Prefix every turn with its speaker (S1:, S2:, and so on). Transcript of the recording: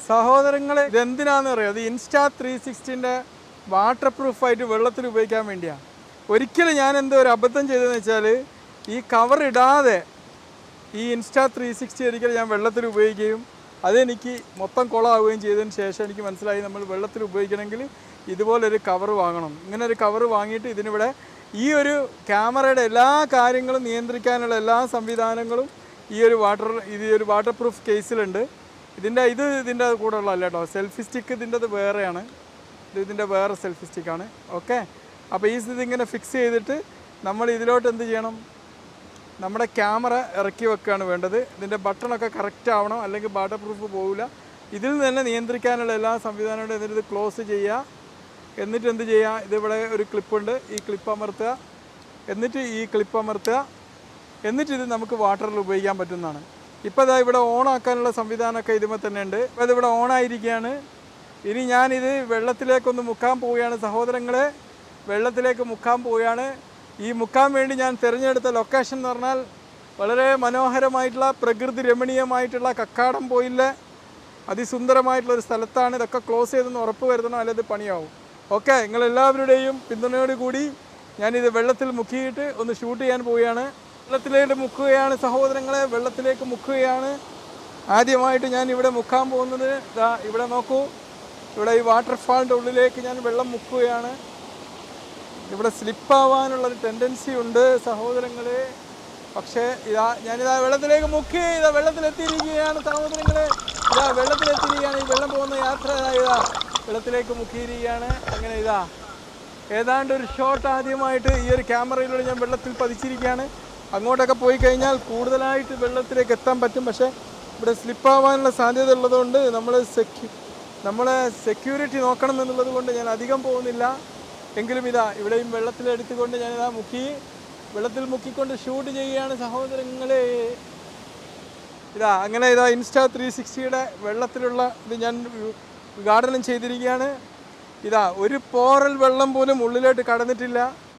S1: സഹോദരങ്ങളെ, ഇതെന്തിനാണെന്ന് അറിയാം? അത് ഇൻസ്റ്റാ 360ൻ്റെ വാട്ടർ പ്രൂഫായിട്ട് വെള്ളത്തിൽ ഉപയോഗിക്കാൻ വേണ്ടിയാണ്. ഒരിക്കലും ഞാൻ എന്തോ ഒരു അബദ്ധം ചെയ്തതെന്ന് വെച്ചാൽ, ഈ കവർ ഇടാതെ ഈ ഇൻസ്റ്റാ 360 ഒരിക്കലും ഞാൻ വെള്ളത്തിൽ ഉപയോഗിക്കുകയും അതെനിക്ക് മൊത്തം കുളമാവുകയും ചെയ്തതിന് ശേഷം എനിക്ക് മനസ്സിലായി, നമ്മൾ വെള്ളത്തിൽ ഉപയോഗിക്കണമെങ്കിൽ ഇതുപോലൊരു കവർ വാങ്ങണം. ഇങ്ങനെ ഒരു കവർ വാങ്ങിയിട്ട് ഇതിനിവിടെ ഈ ഒരു ക്യാമറയുടെ എല്ലാ കാര്യങ്ങളും നിയന്ത്രിക്കാനുള്ള എല്ലാ സംവിധാനങ്ങളും ഈ ഒരു വാട്ടർ പ്രൂഫ് കേസിലുണ്ട്. ഇതിൻ്റെ കൂടെ ഉള്ളതല്ല കേട്ടോ. സെൽഫി സ്റ്റിക്ക് ഇതിൻ്റെത് വേറെയാണ്. ഇതിൻ്റെ വേറെ സെൽഫി സ്റ്റിക്കാണ്. ഓക്കെ, അപ്പോൾ ഇതിങ്ങനെ ഫിക്സ് ചെയ്തിട്ട് നമ്മൾ ഇതിലോട്ട് എന്ത് ചെയ്യണം? നമ്മുടെ ക്യാമറ ഇറക്കി വെക്കുകയാണ് വേണ്ടത്. ഇതിൻ്റെ ബട്ടണൊക്കെ കറക്റ്റ് ആവണം, അല്ലെങ്കിൽ വാട്ടർ പ്രൂഫ് പോകില്ല. ഇതിൽ നിന്ന് തന്നെ നിയന്ത്രിക്കാനുള്ള എല്ലാ സംവിധാനങ്ങളും. എന്നിട്ട് ഇത് ക്ലോസ് ചെയ്യുക. എന്നിട്ട് എന്ത് ചെയ്യുക? ഇതിവിടെ ഒരു ക്ലിപ്പുണ്ട്, ഈ ക്ലിപ്പ് അമർത്തുക. എന്നിട്ട് ഈ ക്ലിപ്പ് അമർത്തുക. എന്നിട്ട് ഇത് നമുക്ക് വാട്ടറിൽ ഉപയോഗിക്കാൻ പറ്റുന്നതാണ്. ഇപ്പോൾ ഇതാ ഇവിടെ ഓണാക്കാനുള്ള സംവിധാനമൊക്കെ ഇതുമ്പോൾ തന്നെ ഉണ്ട്. അപ്പോൾ ഇതിവിടെ ഓണായിരിക്കുകയാണ്. ഇനി ഞാനിത് വെള്ളത്തിലേക്കൊന്ന് മുക്കാൻ പോവുകയാണ് സഹോദരങ്ങളെ. വെള്ളത്തിലേക്ക് മുക്കാൻ പോവുകയാണ്. ഈ മുക്കാൻ വേണ്ടി ഞാൻ തിരഞ്ഞെടുത്ത ലൊക്കേഷൻ എന്ന് പറഞ്ഞാൽ വളരെ മനോഹരമായിട്ടുള്ള പ്രകൃതി രമണീയമായിട്ടുള്ള കക്കാടം പോയില്ലേ അതിസുന്ദരമായിട്ടുള്ളൊരു സ്ഥലത്താണ്. ഇതൊക്കെ ക്ലോസ് ചെയ്തെന്ന് ഉറപ്പ് വരുത്തണം, അല്ലെങ്കിൽ ഇത് പണിയാവും. ഓക്കെ, നിങ്ങളെല്ലാവരുടെയും പിന്തുണയോടുകൂടി ഞാനിത് വെള്ളത്തിൽ മുക്കിയിട്ട് ഒന്ന് ഷൂട്ട് ചെയ്യാൻ പോവുകയാണ്. വെള്ളത്തിലേക്ക് മുക്കുകയാണ് സഹോദരങ്ങളെ, വെള്ളത്തിലേക്ക് മുക്കുകയാണ്. ആദ്യമായിട്ട് ഞാൻ ഇവിടെ മുക്കാൻ പോകുന്നത് ഇതാ ഇവിടെ നോക്കൂ. ഇവിടെ ഈ വാട്ടർഫാളിൻ്റെ ഉള്ളിലേക്ക് ഞാൻ വെള്ളം മുക്കുകയാണ്. ഇവിടെ സ്ലിപ്പാവാനുള്ളൊരു ടെൻഡൻസി ഉണ്ട് സഹോദരങ്ങളെ. പക്ഷേ ഞാനിതാ വെള്ളത്തിലേക്ക് മുക്കി. വെള്ളത്തിലെത്തിയിരിക്കുകയാണ് സഹോദരങ്ങളെ. വെള്ളത്തിലെത്തിയിരിക്കുകയാണ്. ഈ വെള്ളം പോകുന്ന യാത്ര വെള്ളത്തിലേക്ക് മുക്കിയിരിക്കുകയാണ്. അങ്ങനെ ഏതാണ്ട് ഒരു ഷോട്ട് ആദ്യമായിട്ട് ഈ ഒരു ക്യാമറയിലൂടെ ഞാൻ വെള്ളത്തിൽ പതിച്ചിരിക്കുകയാണ്. അങ്ങോട്ടൊക്കെ പോയി കഴിഞ്ഞാൽ കൂടുതലായിട്ട് വെള്ളത്തിലേക്ക് എത്താൻ പറ്റും. പക്ഷേ ഇവിടെ സ്ലിപ്പാവാനുള്ള സാധ്യത ഉള്ളതുകൊണ്ട് നമ്മളെ സെക്യൂരിറ്റി നോക്കണം എന്നുള്ളത് കൊണ്ട് ഞാൻ അധികം പോകുന്നില്ല. എങ്കിലും ഇവിടെയും വെള്ളത്തിലെടുത്തുകൊണ്ട് ഞാനിതാ വെള്ളത്തിൽ മുക്കിക്കൊണ്ട് ഷൂട്ട് ചെയ്യുകയാണ് സഹോദരങ്ങളെ. അങ്ങനെ ഇൻസ്റ്റാ 360യുടെ വെള്ളത്തിലുള്ള ഇത് ഞാൻ ഉദ്ഘാടനം ചെയ്തിരിക്കുകയാണ്. ഒരു പോറൽ വെള്ളം പോലും ഉള്ളിലോട്ട് കടന്നിട്ടില്ല.